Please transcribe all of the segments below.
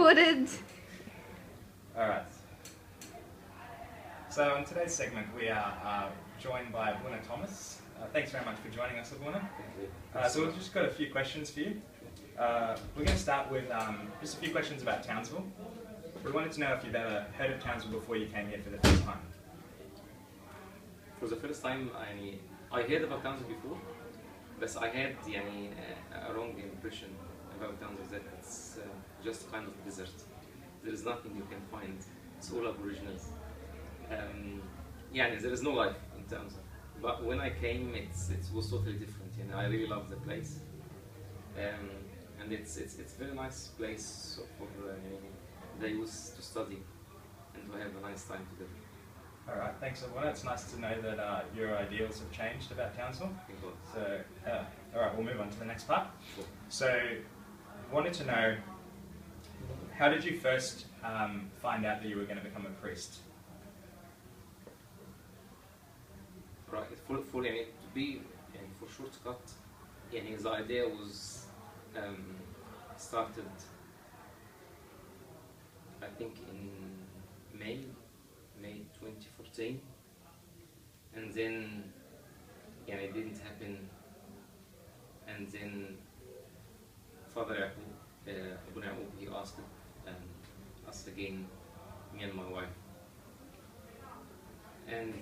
recorded. Alright. So in today's segment we are joined by Abuna Thomas. Thanks very much for joining us, Abuna. So we've just got a few questions for you. We're going to start with just a few questions about Townsville. We wanted to know if you've ever heard of Townsville before you came here for the first time. For the first time, I heard about Townsville before, but I had a wrong impression about Townsville that it's just kind of desert. There is nothing you can find. It's all aboriginals. There is no life in Townsville. But when I came, it was totally different. I really love the place, and it's a very nice place for the youth to study and to have a nice time together. Alright, thanks Abuna. It's nice to know that your ideals have changed about Townsville. So, alright, we'll move on to the next part. Sure. So, wanted to know, how did you first find out that you were going to become a priest? Right, for shortcut, the idea was started, I think in May 2014, and then it didn't happen, and then Father Abuna Yaqub, he asked us again, me and my wife, and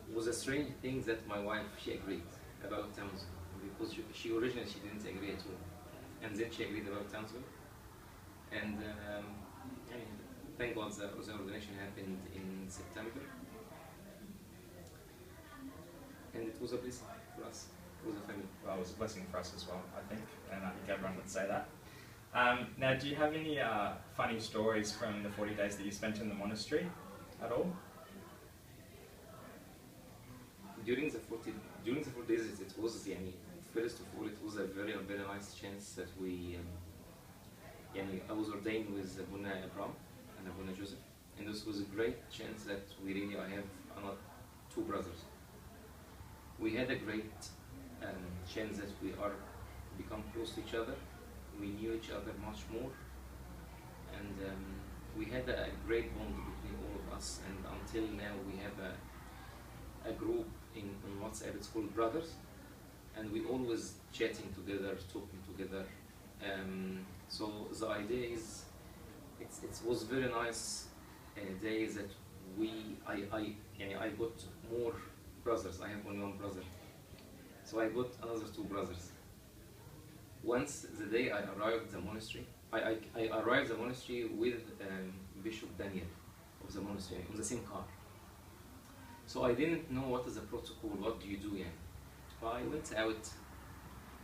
it was a strange thing that my wife, she agreed about Townsville, because she originally didn't agree at all, and then she agreed about Townsville, and thank God the ordination happened in September, and it was a blessing for us, it was a family. Well, it was a blessing for us as well, I think, and I think everyone would say that. Now, do you have any funny stories from the 40 days that you spent in the monastery at all? During the 40 days, it was, first of all, it was a very nice chance that we, I was ordained with Abuna Abraham and Abuna Joseph, and this was a great chance that I have two brothers. We had a great chance that we are become close to each other. We knew each other much more, and we had a great bond between all of us. And until now, we have a group in WhatsApp. It's called Brothers, and we always chatting together, talking together. So the idea is, it was very nice days that I got more brothers. I have only one brother, so I got another two brothers. Once the day I arrived at the monastery, I arrived at the monastery with Bishop Daniel of the monastery on the same car. So I didn't know what is the protocol, what do you do here. So I went out,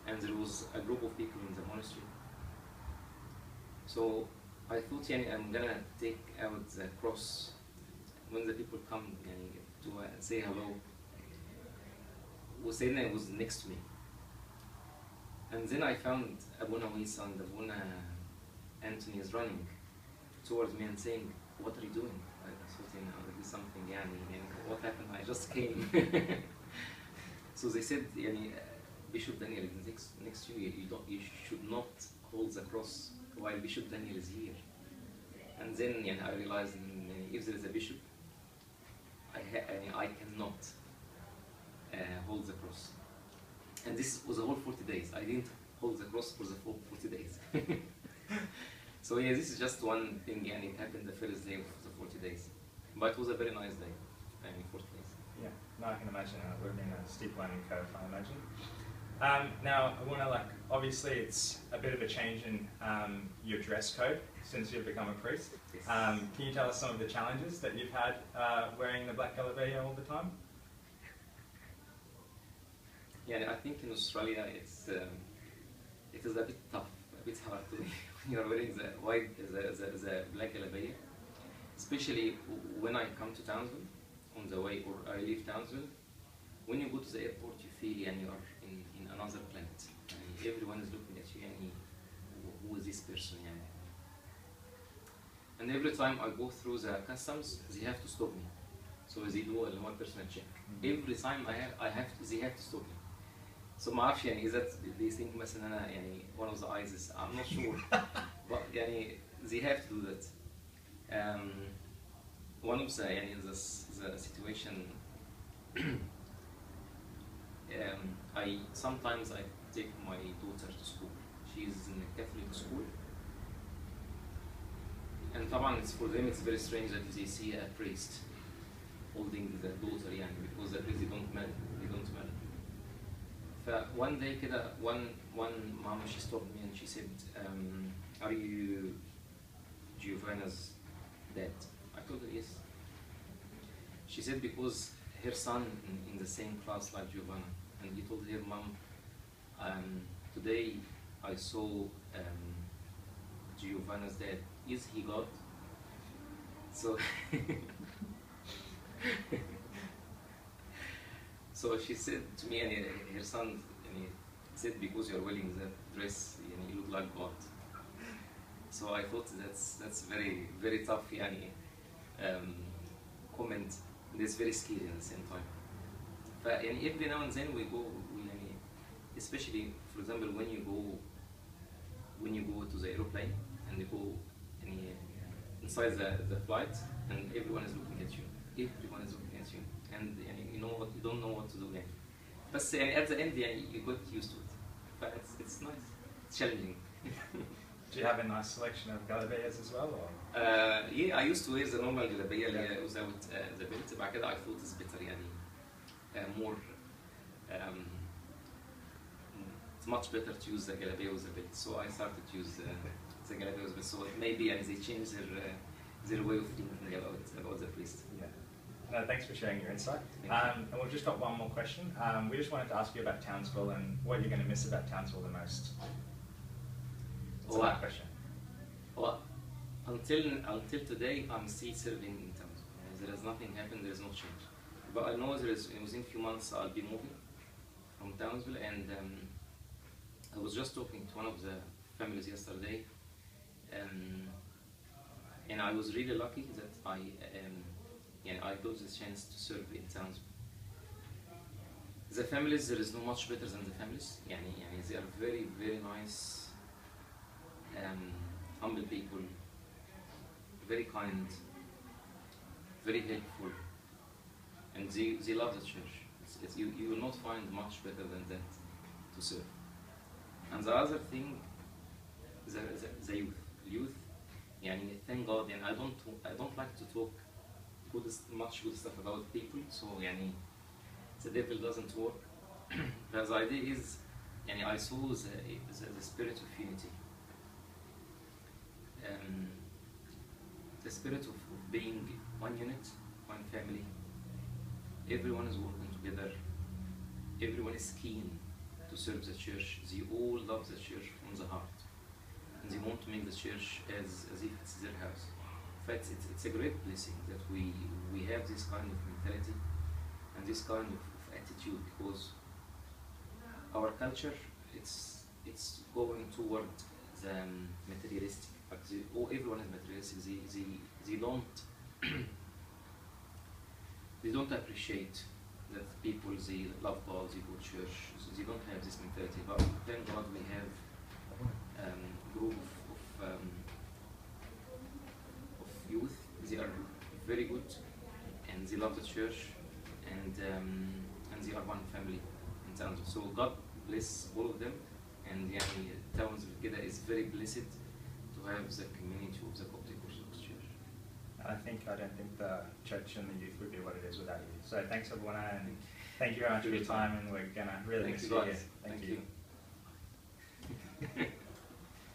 and there was a group of people in the monastery. So I thought I'm gonna take out the cross when the people come to say hello. Sayyidina was next to me. And then I found Abuna Wisa and Abuna Anthony is running towards me and saying, "What are you doing?" I thought, there is something, what happened? I just came. So they said, Bishop Daniel is next to you. You should not hold the cross while Bishop Daniel is here. And then I realized, if there is a bishop, I cannot hold the cross. And this was the whole 40 days. I didn't hold the cross for the full 40 days. So this is just one thing, it happened the first day of the 40 days. But it was a very nice day, 40 days. Yeah, no, I can imagine it would have been a steep learning curve, I imagine. Now, I want to obviously it's a bit of a change in your dress code since you've become a priest. Yes. Can you tell us some of the challenges that you've had wearing the black galabeya all the time? I think in Australia it is a bit tough, a bit hard to when you are wearing the black galabeya. Especially when I come to Townsville on the way, or I leave Townsville. When you go to the airport, you feel you are in another planet. Everyone is looking at you, who is this person? And every time I go through the customs, they have to stop me. So they do one personal check. Every time they have to stop me. So ما أعرفش is that they think مثلا أنا one of the eyes is, I'm not sure. but يعني they have to do that. One of the يعني the situation I sometimes I take my daughter to school. She's in a Catholic school. And طبعا it's for them it's very strange that they see a priest holding the daughter يعني because the priest they don't marry. One day كده one mom she stopped me and she said, are you Giovanna's dad? I told her yes. She said because her son in the same class like Giovanna, and he told her, Mom, today I saw Giovanna's dad. Is he God? So so she said to me, and her son said, because you're wearing that dress, you look like God. So I thought that's very very tough comment. It's very scary at the same time. Every now and then we go, especially for example when you go to the aeroplane and you go inside the flight and everyone is looking at you. Everyone is looking at you, and you know what, you don't know what to do. But at the end you got used to it. But it's nice. It's challenging. Do you have a nice selection of galabeyas as well? Or? Yeah, I used to wear the normal جلابية اللي هي without the belt. بعد كده I thought it's better more it's much better to use the جلابية with the belt. So I started to use the جلابية with the belt. So maybe they changed their way of thinking about the priest. Yeah. No, thanks for sharing your insight. And we've just got one more question. We just wanted to ask you about Townsville and what you're going to miss about Townsville the most. It's a hard question. Well, until today, I'm still serving in Townsville. There has nothing happened. There is no change. But I know within a few months I'll be moving from Townsville, and I was just talking to one of the families yesterday, and I was really lucky that I got the chance to serve in Townsville. The families, there is no much better than the families. They are very very nice. Humble people, very kind, very helpful, and they love the church. You will not find much better than that to serve. And the other thing, the youth. Thank God. I don't like to talk much good stuff about people. So the devil doesn't work. But the idea is, I saw the spirit of unity. The spirit of being one unit, one family. Everyone is working together. Everyone is keen to serve the church. They all love the church from the heart, and they want to make the church as if it's their house. In fact, it's a great blessing that we have this kind of mentality and this kind of attitude, because our culture it's going toward the materialistic. Everyone is materialistic. They don't appreciate that people they love God, they go to church. So they don't have this mentality. But thank God we have a group of youth. They are very good and they love the church, and they are one family in Townsville. So God bless all of them, and Townsville كده is very blessed to have the community of the Coptic Orthodox Church. I don't think the church and the youth would be what it is without you. So thanks everyone, and thank you very much for your time, and we're gonna really miss you here. Thank you.